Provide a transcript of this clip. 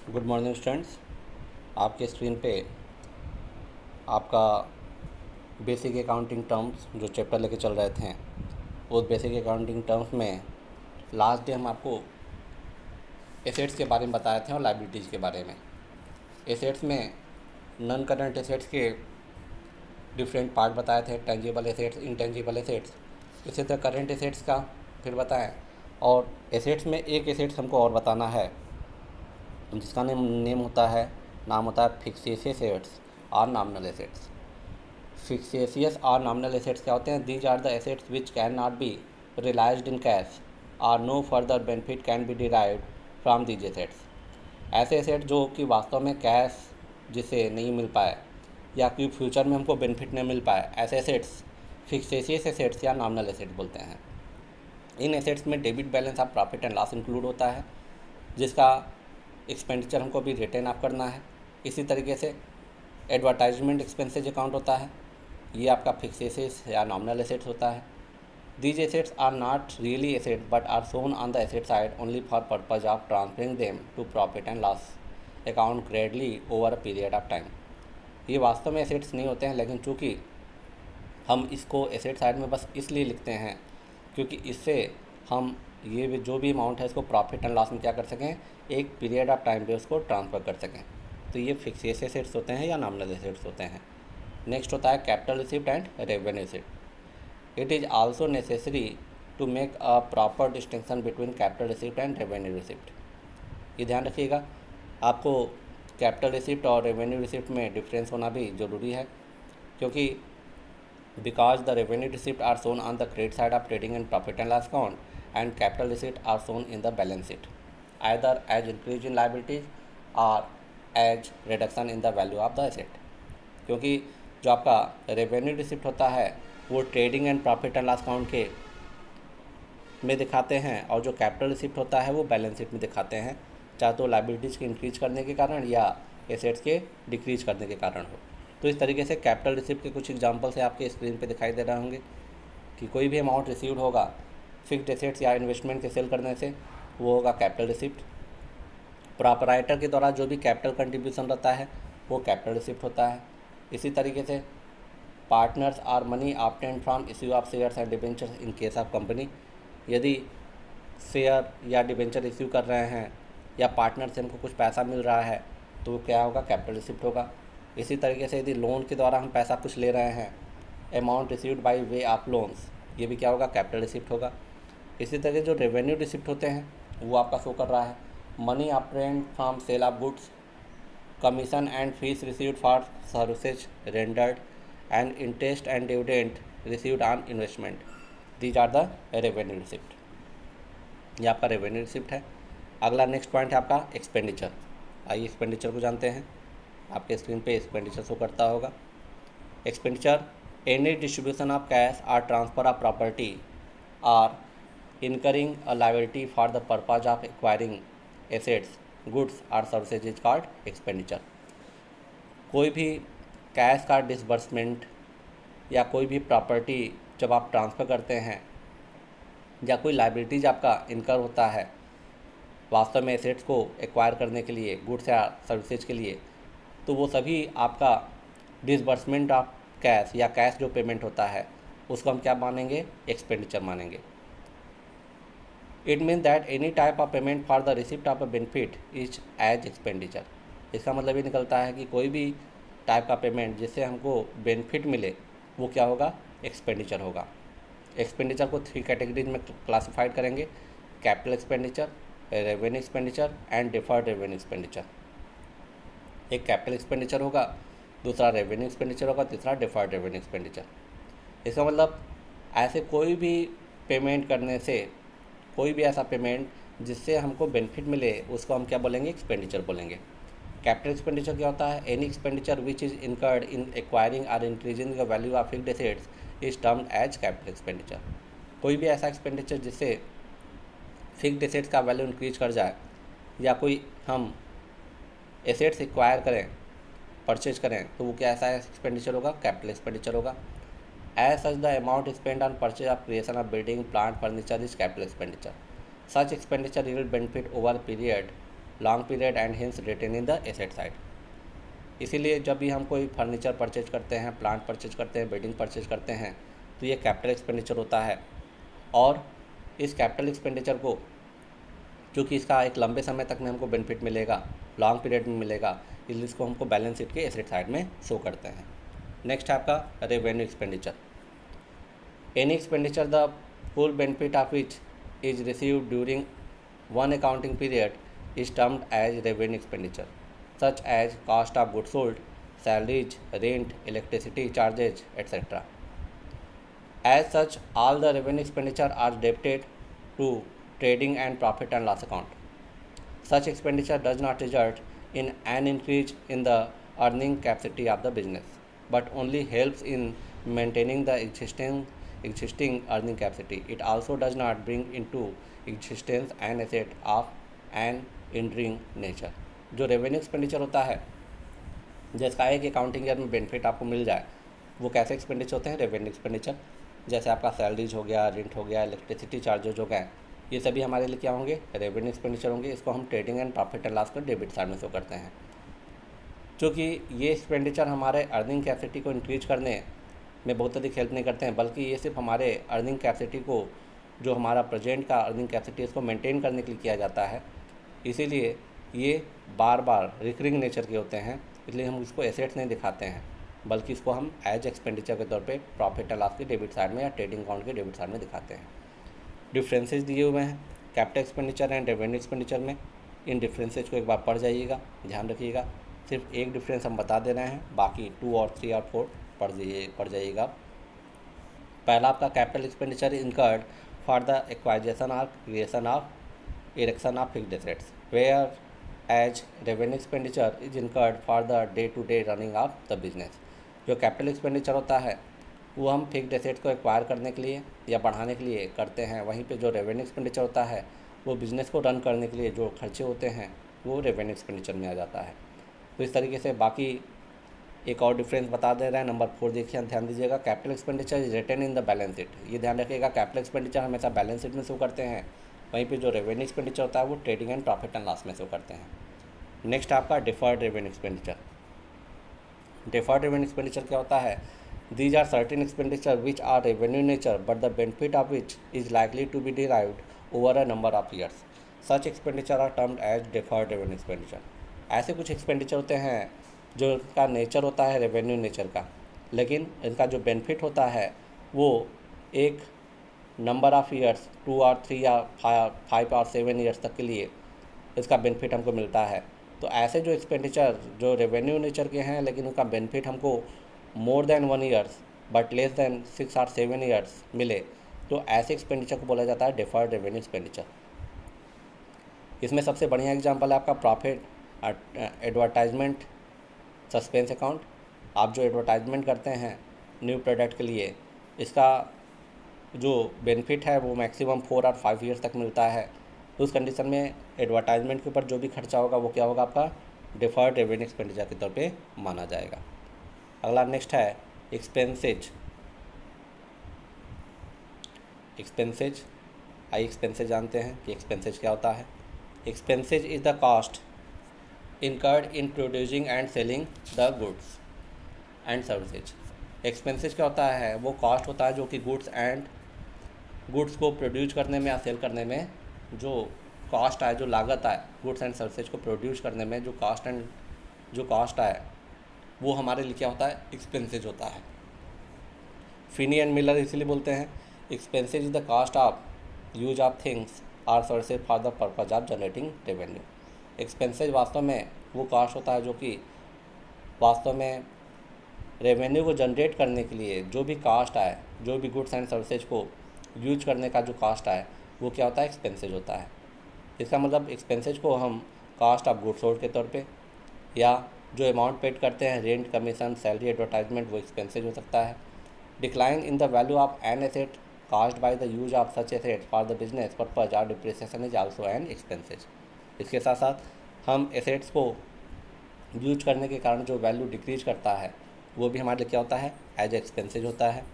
Good morning students. आपके screen पे आपका बेसिक अकाउंटिंग टर्म्स जो चैप्टर लेके चल रहे थे, उस बेसिक अकाउंटिंग टर्म्स में लास्ट डे हम आपको एसेट्स के बारे में बताए थे और लाइबिलिटीज़ के बारे में। एसेट्स में नॉन करंट एसेट्स के डिफरेंट पार्ट बताए थे, टेंजिबल एसेट्स, इंटेंजिबल एसेट्स। इसी तरह करंट एसेट्स का फिर बताएं, और एसेट्स में एक एसेट्स हमको और बताना है जिसका नाम होता है फिक्सेशियस एसेट्स और नॉमिनल एसेट्स। फिक्सेशियस और नॉमिनल एसेट्स क्या होते हैं? These are the assets which can not be realised in cash और no further benefit can be derived from these assets. ऐसे एसेट जो कि वास्तव में कैश जिसे नहीं मिल पाए या कि फ्यूचर में हमको बेनिफिट नहीं मिल पाए, ऐसे एसेट्स फिक्सेशियस एसेट्स या नॉमिनल एसेट बोलते हैं। इन एसेट्स में debit balance of profit and loss include होता है, जिसका एक्सपेंडिचर हमको भी रिटर्न ऑफ करना है। इसी तरीके से एडवर्टाइजमेंट एक्सपेंसेज अकाउंट होता है, ये आपका फिक्सेशियस या नॉमिनल एसेट्स होता है। These assets are not really asset but are shown on the asset side only for purpose of transferring them to profit and loss account gradually over a period of time. ये वास्तव में assets नहीं होते हैं, लेकिन चूँकि हम इसको एसेट साइड में बस इसलिए लिखते हैं क्योंकि इससे हम ये जो भी अमाउंट है इसको प्रॉफिट एंड लॉस में क्या कर सकें, एक पीरियड ऑफ टाइम पे उसको ट्रांसफ़र कर सकें। तो ये फिक्सेशियस एसेट्स होते हैं या नॉमिनल एसेट्स होते हैं। नेक्स्ट होता है capital receipt and revenue receipt. It is also necessary to make a proper distinction between capital receipt and revenue receipt. ये ध्यान रखिएगा, आपको कैपिटल रिसिप्ट और रेवेन्यू रिसिप्ट में डिफरेंस होना भी ज़रूरी है, क्योंकि because the revenue receipt are shown on the credit side of trading and profit and loss account and capital receipt are shown in the balance sheet either as increase in liabilities or as reduction in the value of the asset। क्योंकि जो आपका revenue receipt होता है वो trading and profit and loss account के में दिखाते हैं, और जो कैपिटल रिसिप्ट होता है वो बैलेंस शीट में दिखाते हैं, चाहे तो लाइबिलिटीज़ के इंक्रीज करने के कारण या एसेट्स के डिक्रीज करने के कारण हो। तो इस तरीके से कैपिटल रिसिप्ट के कुछ एग्जांपल्स आपके स्क्रीन पे दिखाई दे रहे होंगे कि कोई भी अमाउंट रिसीव्ड होगा फिक्स्ड एसेट्स या इन्वेस्टमेंट के सेल करने से, वो होगा कैपिटल रिसिप्ट। प्रोपराइटर के द्वारा जो भी कैपिटल कंट्रीब्यूशन रहता है वो कैपिटल रिसिप्ट होता है। इसी तरीके से partners or money obtained from issue of shares and debentures in case of company. यदि शेयर या डिबेंचर इश्यू कर रहे हैं या पार्टनर से हमको कुछ पैसा मिल रहा है तो वो क्या होगा, कैपिटल रिसिप्ट होगा। इसी तरीके से यदि लोन के द्वारा हम पैसा कुछ ले रहे हैं, amount received by way of loans, ये भी क्या होगा, कैपिटल रिसिप्ट होगा। इसी तरीके जो रेवेन्यू रिसिप्ट होते हैं वो आपका शो कर रहा है money obtained from sale of goods, commission and fees received for services rendered and interest and dividend received on investment. These are the revenue receipt. ये आपका रेवेन्यू रिसिप्ट है। अगला नेक्स्ट पॉइंट है आपका एक्सपेंडिचर। आइए एक्सपेंडिचर को जानते हैं। आपके स्क्रीन पे एक्सपेंडिचर शो करता होगा। Expenditure any distribution of cash और ट्रांसफर ऑफ प्रॉपर्टी और incurring a liability for the purpose of acquiring assets goods और सर्विसेज इज कॉल्ड एक्सपेंडिचर। कोई भी कैश का डिसबर्समेंट या कोई भी प्रॉपर्टी जब आप ट्रांसफ़र करते हैं या कोई लायबिलिटीज आपका इनकर होता है वास्तव में एसेट्स को एक्वायर करने के लिए, गुड्स या सर्विसेज के लिए, तो वो सभी आपका डिसबर्समेंट ऑफ कैश या कैश जो पेमेंट होता है उसको हम क्या मानेंगे, एक्सपेंडिचर मानेंगे। It mean that any type of payment for the receipt of a benefit is as expenditure. इसका मतलब ये निकलता है कि कोई भी टाइप का पेमेंट जिससे हमको बेनिफिट मिले वो क्या होगा, एक्सपेंडिचर होगा। एक्सपेंडिचर को 3 कैटेगरीज में क्लासिफाइड करेंगे, capital expenditure, revenue expenditure and deferred revenue expenditure. एक कैपिटल एक्सपेंडिचर होगा, दूसरा रेवेन्यू एक्सपेंडिचर होगा, तीसरा डिफर्ड रेवेन्यू एक्सपेंडिचर। इसका मतलब ऐसे कोई भी पेमेंट करने से, कोई भी ऐसा पेमेंट जिससे हमको बेनिफिट मिले उसको हम क्या बोलेंगे, एक्सपेंडिचर बोलेंगे। कैपिटल एक्सपेंडिचर क्या होता है, any expenditure which is incurred in acquiring और increasing the value of fixed assets is termed as capital expenditure. कोई भी ऐसा एक्सपेंडिचर जिससे फिक्स्ड एसेट्स का वैल्यू इंक्रीज कर जाए या कोई हम एसेट्स एक्वायर करें, परचेज करें, तो वो क्या ऐसा एक्सपेंडिचर होगा, कैपिटल एक्सपेंडिचर होगा। As such the amount spend on purchase of creation of building plant furniture is capital expenditure. Such expenditure will benefit over period long period and hence retain in the asset side. इसीलिए जब भी हम कोई furniture purchase करते हैं, plant purchase करते हैं, building purchase करते हैं, तो ये कैपिटल एक्सपेंडिचर होता है। और इस कैपिटल एक्सपेंडिचर को, क्योंकि इसका एक लंबे समय तक में हमको बेनिफिट मिलेगा, लॉन्ग पीरियड में मिलेगा, इसलिए इसको हमको बैलेंस शीट के एसेट साइड में शो करते हैं। नेक्स्ट है आपका revenue expenditure. Any expenditure the full benefit of which is received during one accounting period is termed as revenue expenditure, such as cost of goods sold, salaries, rent, electricity charges, etc. As such, all the revenue expenditure are debited to trading and profit and loss account. Such expenditure does not result in an increase in the earning capacity of the business, but only helps in maintaining the existing earning capacity. It also does not bring into existence an asset of an enduring nature. जो revenue expenditure होता है, जिसका एक accounting year में benefit आपको मिल जाए, वो कैसे एक्सपेंडिचर होते हैं? Revenue expenditure. जैसे आपका सैलरीज हो गया, रेंट हो गया, इलेक्ट्रिसिटी चार्जेज हो गए, ये सभी हमारे लिए क्या होंगे? रेवेन्यू एक्सपेंडिचर होंगे। इसको हम trading and profit and loss का डेबिट साइड में शो करते हैं। क्योंकि ये एक्सपेंडिचर हमारे अर्निंग कैपेसिटी को इंक्रीज करने में बहुत अधिक हेल्प नहीं करते हैं, बल्कि ये सिर्फ हमारे अर्निंग कैपेसिटी को, जो हमारा प्रेजेंट का अर्निंग कैपेसिटी है, इसको मेंटेन करने के लिए किया जाता है। इसीलिए ये बार बार रिकरिंग नेचर के होते हैं, इसलिए हम इसको एसेट्स नहीं दिखाते हैं, बल्कि इसको हम एज एक्सपेंडिचर के तौर पे प्रॉफिट एंड लॉस के डेबिट साइड में या ट्रेडिंग अकाउंट के डेबिट साइड में दिखाते हैं। डिफरेंसेस दिए हुए हैं capital expenditure and revenue expenditure में। इन डिफरेंसेस को एक बार पढ़ जाइएगा, ध्यान रखिएगा। सिर्फ एक डिफरेंस हम बता दे रहे हैं, बाकी 2 और 3 और 4 पढ़ जाइएगा। पहला आपका capital expenditure incurred for the acquisition और creation of erection of fixed assets, whereas revenue expenditure is incurred for the day to day running of the business. जो कैपिटल एक्सपेंडिचर होता है वो हम फिक्स्ड एसेट्स को acquire करने के लिए या बढ़ाने के लिए करते हैं। वहीं पे जो रेवेन्यू एक्सपेंडिचर होता है वो बिज़नेस को रन करने के लिए जो खर्चे होते हैं वो रेवेन्यू एक्सपेंडिचर में आ जाता है। तो इस तरीके से बाकी एक और डिफरेंस बता दे रहे हैं। नंबर 4 देखिए, ध्यान दीजिएगा। Capital expenditure is retain in the balance sheet. ये ध्यान रखिएगा, कैपिटल एक्सपेंडिचर हमेशा बैलेंस शीट में शो करते हैं, वहीं पे जो रेवेन्यू एक्सपेंडिचर होता है वो trading and profit and loss में शो करते हैं। नेक्स्ट आपका deferred revenue expenditure. Deferred revenue expenditure क्या होता है? These are certain expenditure which are revenue nature but the benefit of which is likely to be derived over a number of years. Such expenditure are termed as deferred revenue expenditure. ऐसे कुछ expenditure होते हैं जो इनका nature होता है revenue nature का, लेकिन इनका जो बेनिफिट होता है वो एक नंबर ऑफ़ ईयर्स 2 और 3 या 5 और 7 ईयर्स तक के लिए इसका बेनिफिट हमको मिलता है। तो ऐसे जो एक्सपेंडिचर जो रेवेन्यू नेचर के हैं लेकिन उनका बेनिफिट हमको more than 1 years but less than 6 और 7 ईयर्स मिले, तो ऐसे एक्सपेंडिचर को बोला जाता है डिफर्ड रेवेन्यू एक्सपेंडिचर। इसमें सबसे बढ़िया एग्जांपल है आपका प्रॉफिट एडवर्टाइजमेंट सस्पेंस अकाउंट। आप जो एडवर्टाइजमेंट करते हैं न्यू प्रोडक्ट के लिए, इसका जो बेनिफिट है वो मैक्सिमम 4 और 5 ईयर्स तक मिलता है। तो उस कंडीशन में एडवर्टाइजमेंट के ऊपर जो भी खर्चा होगा वो क्या होगा? आपका डिफर्ड रेवेन्यू एक्सपेंडिचर के तौर पे माना जाएगा। अगला नेक्स्ट है एक्सपेंसेज। एक्सपेंसेज आइए एक्सपेंसेज जानते हैं कि एक्सपेंसेज क्या होता है। Expenses is the cost incurred in producing and selling the goods and services। Expenses क्या होता है? वो कॉस्ट होता है जो कि गुड्स को प्रोड्यूस करने में या सेल करने में जो कॉस्ट आए, जो लागत आए, गुड्स एंड सर्विसेज को प्रोड्यूस करने में जो कॉस्ट आए वो हमारे लिए क्या होता है? एक्सपेंसेज होता है। फिनी एंड मिलर इसीलिए बोलते हैं expenses is the cost of use of things or services for the purpose of generating revenue. Expenses वास्तव में वो कॉस्ट होता है जो कि वास्तव में रेवेन्यू को जनरेट करने के लिए जो भी कॉस्ट आए, जो भी गुड्स एंड सर्विसेज को यूज करने का जो कॉस्ट आए वो क्या होता है? एक्सपेंसेज होता है। इसका मतलब एक्सपेंसेज को हम कॉस्ट ऑफ गुड्स सोल्ड के तौर पे या जो अमाउंट पेड करते हैं रेंट, कमीशन, सैलरी, एडवर्टाइजमेंट, वो एक्सपेंसेज हो सकता है। Decline in the value of an asset cost by the use of such asset for the business purpose और depreciation is also an expenses. इसके साथ साथ हम एसेट्स को यूज करने के कारण जो वैल्यू डिक्रीज करता है वो भी हमारे लिए क्या होता है? एज एक्सपेंसेज होता है।